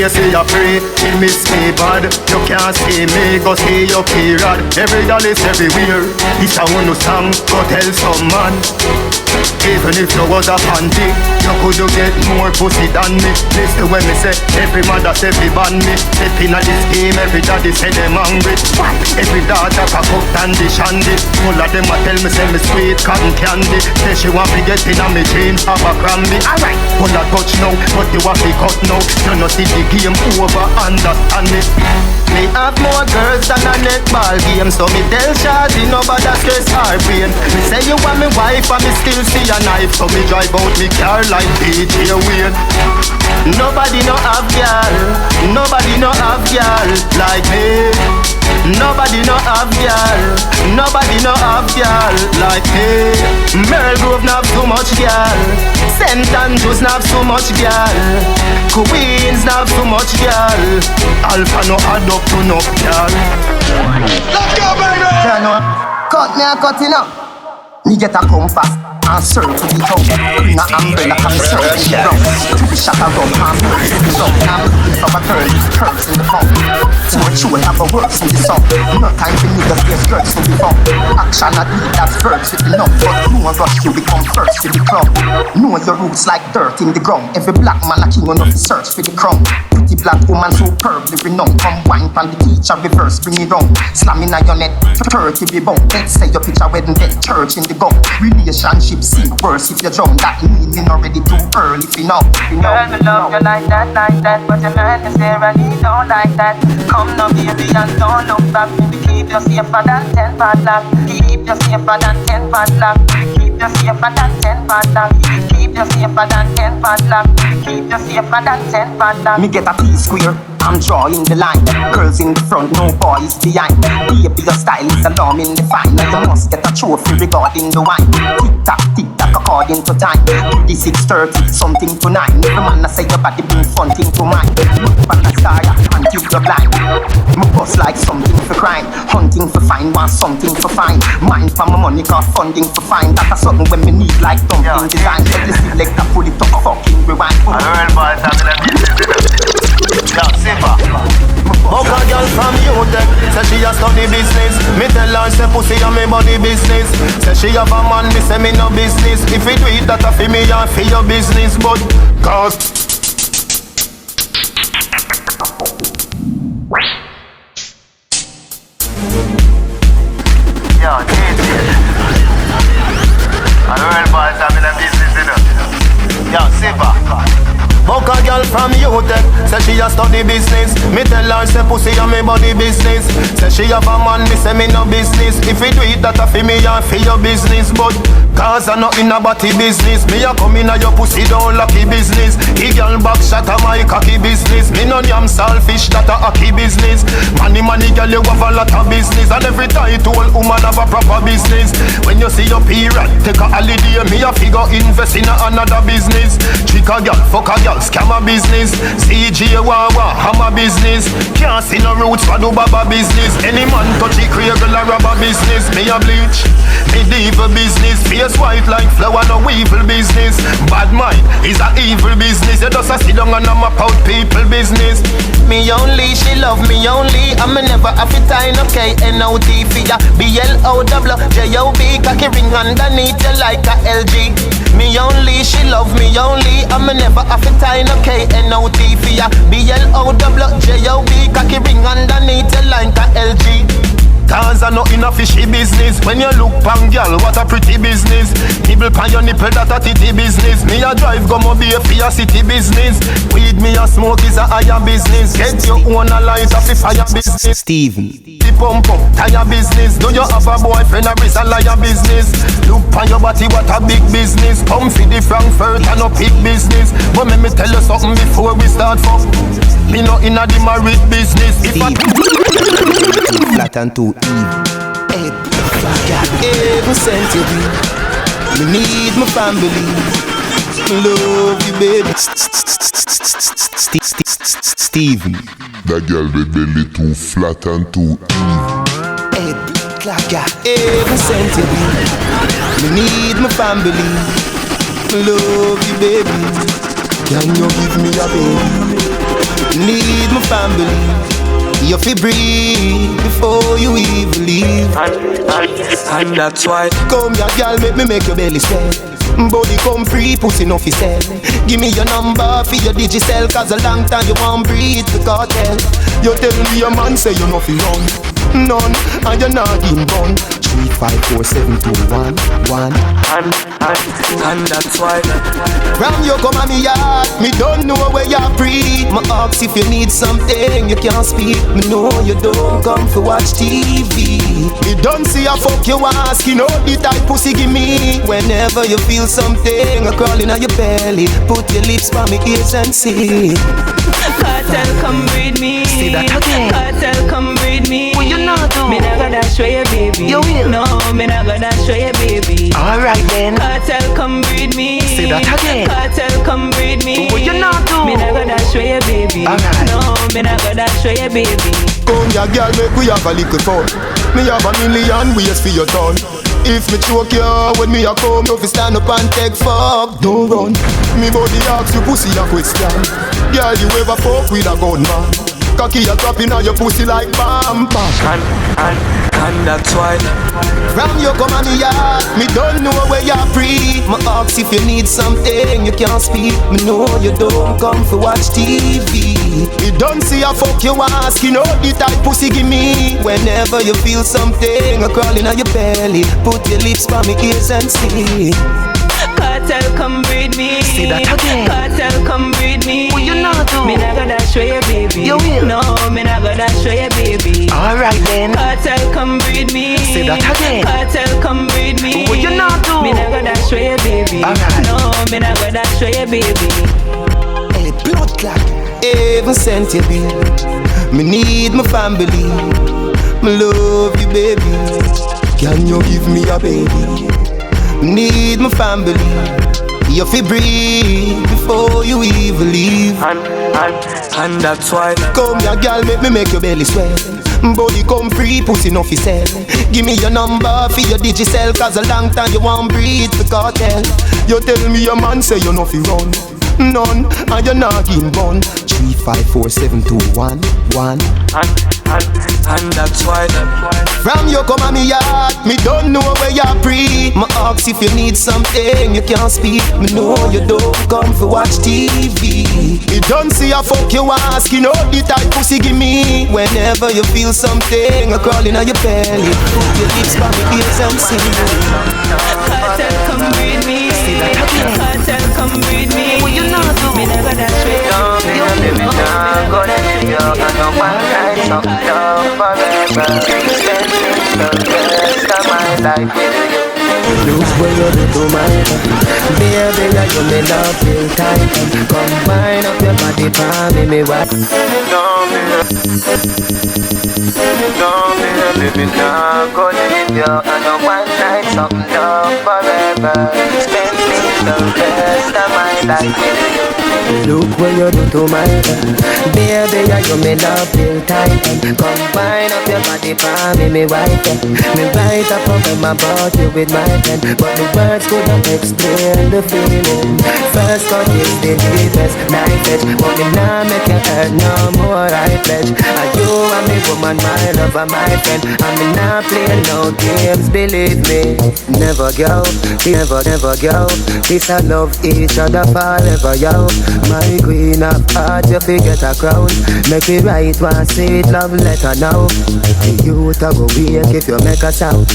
face you pray, she miss me bad. You can't see me, go see your period. Every girl is everywhere. It's a one song, go tell some man. Even if you was a panty, you could get more pussy than me. Listen when me say, every mother say fi ban me. Step in a this game, every daddy say them hungry. Every daughter can cook and dish handy. All of them a tell me say me sweet cotton candy. Say she want me get in a me jeans, have a cranby. Alright, pull a touch now, but you want me cut now. You know see the game over, understand it. Me have more girls than a netball game, so me tell Shawty nobody stress her brain. Me say you want me wife and me still see a knife, so me drive out me car like DJ Wayne. Nobody no have girl, nobody no have girl like me. Nobody no have girl, nobody no have girl like me. Merle Grove no have too much girl, St. Andrews no have too much girl, Queens no have too much girl, Alpha no add up to no girl. Let's go, baby! Cut me a cutting up. Me get a compass and serve to the tongue. Bring a umbrella and serve in the ground. To be shot around and burst in the sun. I'm looking for a girl with curves in the phone. To a tune have a works in the song. No time for niggas get skirts to the phone. Action a deed that's verbs with the numb. But no rush you become first to the club. Know your roots like dirt in the ground. Every black man a king enough to search for the crown. Pretty black woman superbly renowned. Come wine from the teacher reverse bring it round. Slamming on your neck, 30 be bone. Let's say your picture wedding get church in the gun. Relationship seem worse if you're drunk. That meaning already too early for now. Girl, me love you like that, but your man necessarily don't like that. Come now baby and don't look back. We keep you safer than 10 padlock. Keep you safer than 10 padlock. Keep you safer than 10 padlock. Keep you safer than 10 padlock. Keep you safer than 10 padlock. Me get a P-square, I'm drawing the line. Girls in the front, no boys behind. Baby, your style is alarming the fine. Now you must get a trophy regarding the wine. Tick tock according to time. 6:30, something to 9. Every man I say your body bring fun thing to mine. Look back and star until you're blind. Me bust like something for crime. Hunting for fine, want something for fine. Mind for my money, cause funding for fine. That's something when me need like dumpling design. Let the selector pull it up, fucking rewind. I don't know about that. Now, Simba. Buck a girl from UTech, say she a study business. Me tell her say pussy a me body business. Say she have a man, me say me no business. If you do it, that a fi me and fi your business. But cause Yo, DJ. I don't know about that. I'm in a business, you know. Yo, Simba. Buck a girl from UTech, say she a study business. Me tell her say pussy a me body business. Say she have a man, me say me no business. If you do it, that a fi me and fi your business. But cause I not in a body business. Me a come in a your pussy down lucky business. The girl back shot a my cocky business. Me no damn selfish, that a hockey business. Money girl you have a lot of business. And every title woman have a proper business. When you see your period, take a holiday. Me a figure invest in another business. Trick a girl, fuck a girl, scam a business. CJ Wawa, hammer business. Can't see no roots for do baba business. Any man touch it, regular rubber business. Me a bleach, medieval business. Face white like flower, no evil business. Bad mind is a evil business. You just a sit down and a map out people business. Me only, she love me only. I'm never have it time, okay. N-O-T for ya, B-L-O-W-J-O-B. Cocky ring underneath you like a LG. Me only, she love me only. I'm never have it time, okay. N-O-T for ya, B-L-O-W-J-O-B. Cocky ring underneath you like a LG. Cause I know in a fishy business. When you look pan girl, what a pretty business. Nibble pan your nipple, that a titty business. Me a drive go mobile for your city business. Weed me a smoke is a higher business. Get your own a light of the fire business. Steven. The pump up, tire business. Do you have a boyfriend or is a liar business? Look pan your body, what a big business. Come for the Frankfurt and no big business. But me tell you something before we start fuck. Me no in a the married business. If I flat and too Hey, heaven sent you me. Me need my family. Me love you, baby. Steven. That girl with belly too flat and too Hey, heaven sent you me. Me need my family. Me love you, baby. Can you give me a baby? family. You fi breathe before you even leave. And that's why. Come here, girl, make your belly swell. Body come free, pussy no fi sell. Give me your number for your digicel, cause a long time you won't breathe the cartel. You tell me your man say you no fi run. None, and you're not in bun. 3, 5, 4, 7, 2, 1, 1. And that's why. From you come on me yard, me don't know where you breathe. My ask if you need something, you can't speak. Me know you don't come for watch TV. You don't see a fuck you ask, you know the type pussy give me. Whenever you feel something a crawling on your belly, put your lips by me ears and see. Cartel come breed me. See that again. Cartel come breed me. What you not do? Me not gonna show you, baby. You will. No, me not gonna show you, baby. Alright then. Cartel come breed me. See that again. Cartel come breed me. What you not do? Me not gonna show you, baby. Alright. No, me not gonna show you, baby. Come here, girl, make we have a little fun. Me have a million ways for your turn. If me choke you when me a come, you fi stand up and take fuck. Don't run. Me body ask you pussy a question. Girl, you ever fuck with a gunman? Cocky a dropping on your pussy like bam bam. And that's why. From you come on me yard, me don't know where you breathe. My ask if you need something, you can't speak. Me know you don't come for watch TV. You don't see a fuck you ask, you know the type pussy give me. Whenever you feel something a crawling on your belly, put your lips by me ears and see. Cartel come breed me. See that again. Cartel come breed me. What you not do? Me not gonna show you, baby. You will. No, me not gonna show you, baby. Alright then. Cartel come breed me. See that again. Cartel come breed me. What you not do? Me not gonna show you, baby. Alright. No, me not gonna show you, baby. Hey, blood clot. Even sent you bill. Me need my family. Me love you, baby. Can you give me a baby? Need my family. You fi breathe before you even leave. And that's why. Come here, girl, make your belly swell. Body come free, pussy no fi sell. Give me your number for your digicel, cause a long time you won't breathe the cartel. You tell me your man say you no fi run. None, and you're not in bun. 3, 5, 4, 7, 2, 1, 1. And that's why. From you come on me yard, me don't know where you breathe. My ask if you need something, you can't speak. Me know you don't come for watch TV. You don't see a fuck you ask, you know the type pussy give me. Whenever you feel something a crawling on your belly, put your lips by me ears and see. Cartel come breed me. Cartel come breed me. What you not do? Me not gonna show you. No, me not live it down. Go to New York and no one night. So love forever. Spending the rest of my life with you. Look where you do to my baby, like you me love feel tight. Come wind up your body for me what? Don't be a living now. Go to New York and no one night. So love forever. Spending the rest of my life with you. Look where you do to my baby, like you me love feel tight. Come wind up your body for me wife. Me right up over my body with my pen, but the words couldn't explain the feeling. First cut is the deepest knife edge, but me now make you hurt no more. I pledge, and you and me woman, my lover, my friend, and me not play no games. Believe me, never go, never go. This I love each other forever, yo. My queen of heart, you forget a crown. Make me write one sweet love letter now. The youth a go wake if you make a sound.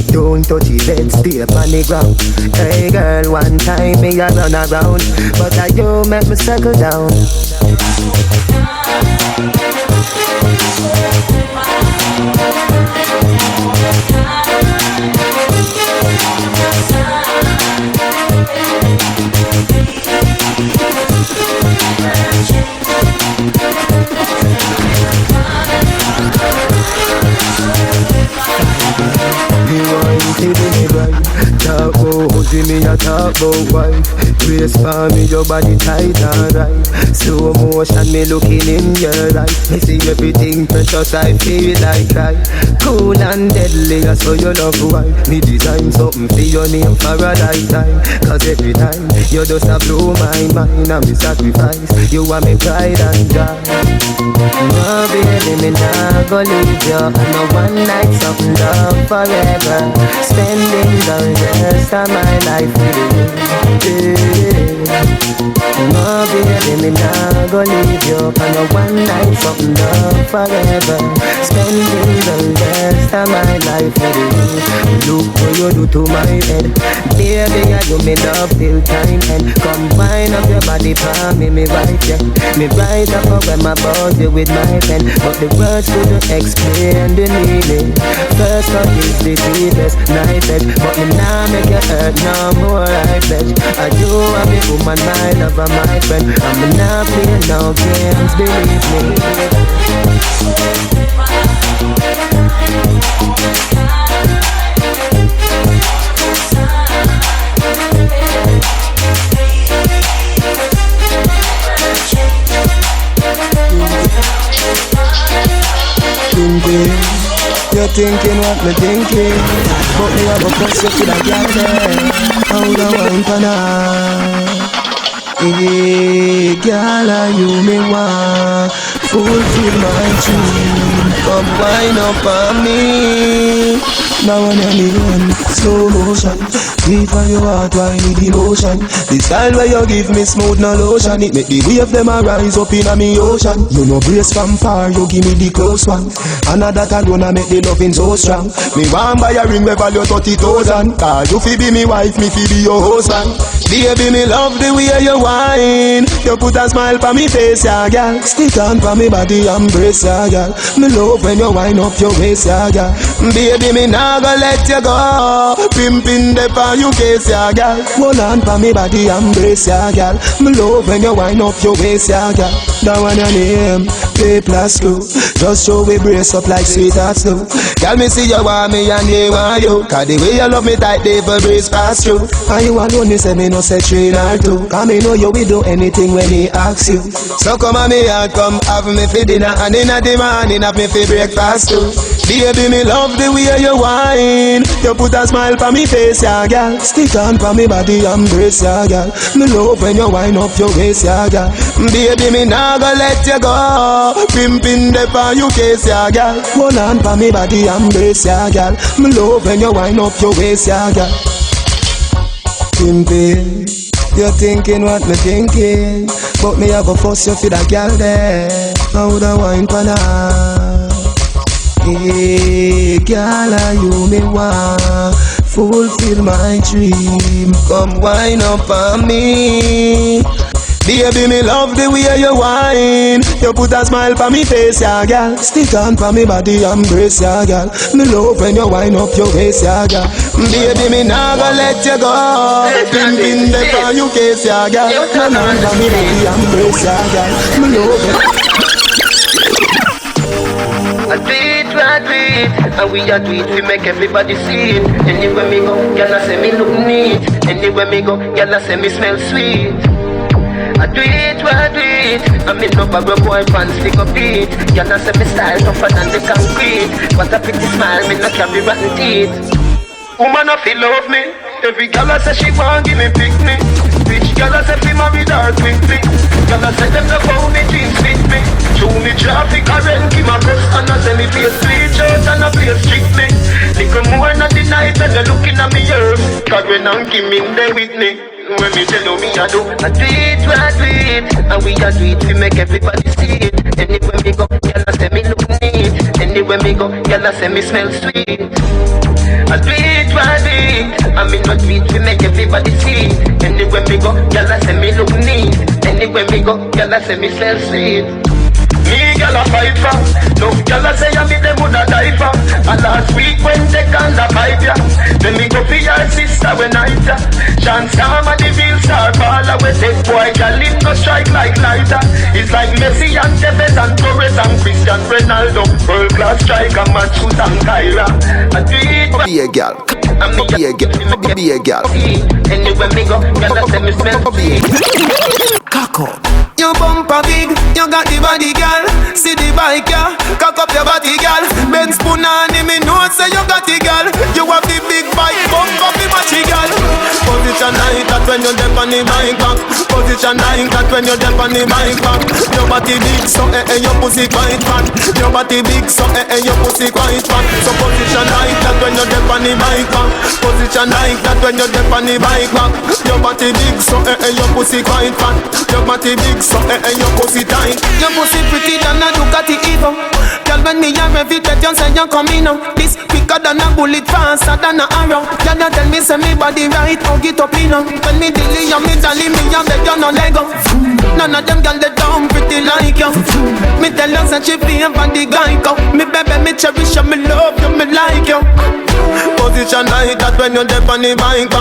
Don't touch the bed, stay on the ground. Hey girl, one time me a run around, but I you make me settle down. Talk about me a talk about wife. Brace for me, your body tight and right. Slow motion, me looking in your eyes. Me see everything precious, I feel like right. Cool and deadly, I saw your love wife. Me design something for your name for a lifetime. Cause every time, you just a blow my mind. And me sacrifice, you are me pride and joy. No baby, me nah go leave you. I know one night, something love forever. Spending the rest of my life with you. No baby, me nah go leave you. I know one night, something love forever. Spending the rest of my life with you. Look what you do to my head. Baby, I do me love till time end. Combine up your body for me right here. Me right up when my body with my pen, but the words couldn't explain the meaning. First cut is the deepest knife edge, but me now make you hurt no more. I pledge I do have a woman, my lover, my friend. I'm not playing no games, believe me. You're thinking what me thinking, but me have a cross you could have got there. How the wine for now? Hey, girl, you me want fulfill my dream. Come wine up on me. Now when you're in slow motion, deep on your heart, why need emotion? The style where you give me smooth no lotion, it make the wave them a rise up in a me ocean. You know brace from far, you give me the close one. And that alone I make the loving so strong. Me want buy a ring where value 30,000. Cause you fi be me wife, me fi be your husband. Baby, me love the way you whine. You put a smile for me face, yeah, girl. Stick on for me body, embrace, yeah, girl. Me love when you whine up your waist, yeah, girl. Baby, me nah go let you go. Pimpin' the for you case, yeah, girl. Hold on for me body, embrace, yeah, girl. Me love when you whine up your waist, yeah, girl. That one your name, play plus two. Just show we brace up like sweetheart slow. Girl, me see you want me and they want you. Cause the way you love me tight, they for brace past you. And you alone, you say me no say train or two. Cause me know you will do anything when he asks you. So come on me and come have me for dinner. And in the morning have me for breakfast too. Baby, me love the way you whine. You put a smile for me face, yeah, girl. Stick on for me body, embrace, yeah, girl. Me love when you whine up your waist, yeah, girl. Baby, me nah go let you go. Pimpin' the for you case, yeah, girl. Hold on for me body, embrace, yeah, girl. Me love when you whine up your waist, yeah, girl. Pimpin', you're thinking what me thinking, but me have a fuss you for that girl there. How the wine for now? Hey, girl, you me want fulfill my dream. Come wine up on me. Baby, me love the way you whine. You put a smile for me face, yeah, girl. Stick on for me body, embrace, yeah, girl. Me love when you whine up your waist, yeah, girl. Baby, me nah go let you go. Pimpin' the for you case, yeah, girl. Hold on for me body, embrace, yeah, girl. Me love it. I do it, and we a do it, we make everybody see it. Anywhere me go, y'all say me look neat. Anywhere me go, y'all say me smell sweet. I do it, I mean no bag of boy pants stick up it. Y'all say me style tougher than the concrete. What a pretty smile, me no carry rotten teeth. Woman I feel love me. Every girl I say she want give me pick me. Rich girl I say fi marry her quickly. Girl I say them love how me jeans fit me. Show me traffic I rent give my bus. And I say me play street church and I play strictly. Little more than the night when they looking at me earth. Cause when I'm giving them with me. When me tell you me I do it, and we a do it, we make everybody see it. Anywhere me go, y'all say me look neat. Anywhere me go, y'all say me smell sweet. I do it, I mean not do it, we make everybody see it. Anywhere me go, y'all say me look neat. Anywhere me go, y'all say me smell sweet. Me gyal a fight for, no gyal a say I me them woulda die for. And last week when they can da pipe ya, then me go for your sister when I ya. Chance time and the bill start fall away. Take boy gyal him no strike like lighter. It's like Messi and Tevez and Torres and Cristiano Ronaldo. World class striker man shoot and Kyra. I do it for be a girl. Be a girl. Be a girl. Anywhere me go, gyal a say me smell sweet. Cock up. You bumper big, you got the body, girl. See the bike, yeah. Cock up your body, girl. Ben spoon on him, me know say you got it, girl. You have the big bike, bump up the matchy, girl. Position Position like that when you dip on the mic back. Position like that when you dip on the mic back. Your body big so your pussy quite fat. Your body big so your pussy quite fat. So position like that when you dip on the mic back. Position like that when you dip on the mic back. Your body big so your pussy quite fat. Your body big so your pussy tight. Your pussy pretty than a Ducati Evo. Girl when me a rev it, you say you coming now. This quicker than a bullet, faster than a arrow. Girl you tell me say me body right, hug it up in now. When me dilly and me dolly, me a beg you no Lego. None of them girl they down pretty like you. Me tell you say she feel for the guy go. Me baby me cherish you, me love you, me like you. Position like that when you dip on the mic.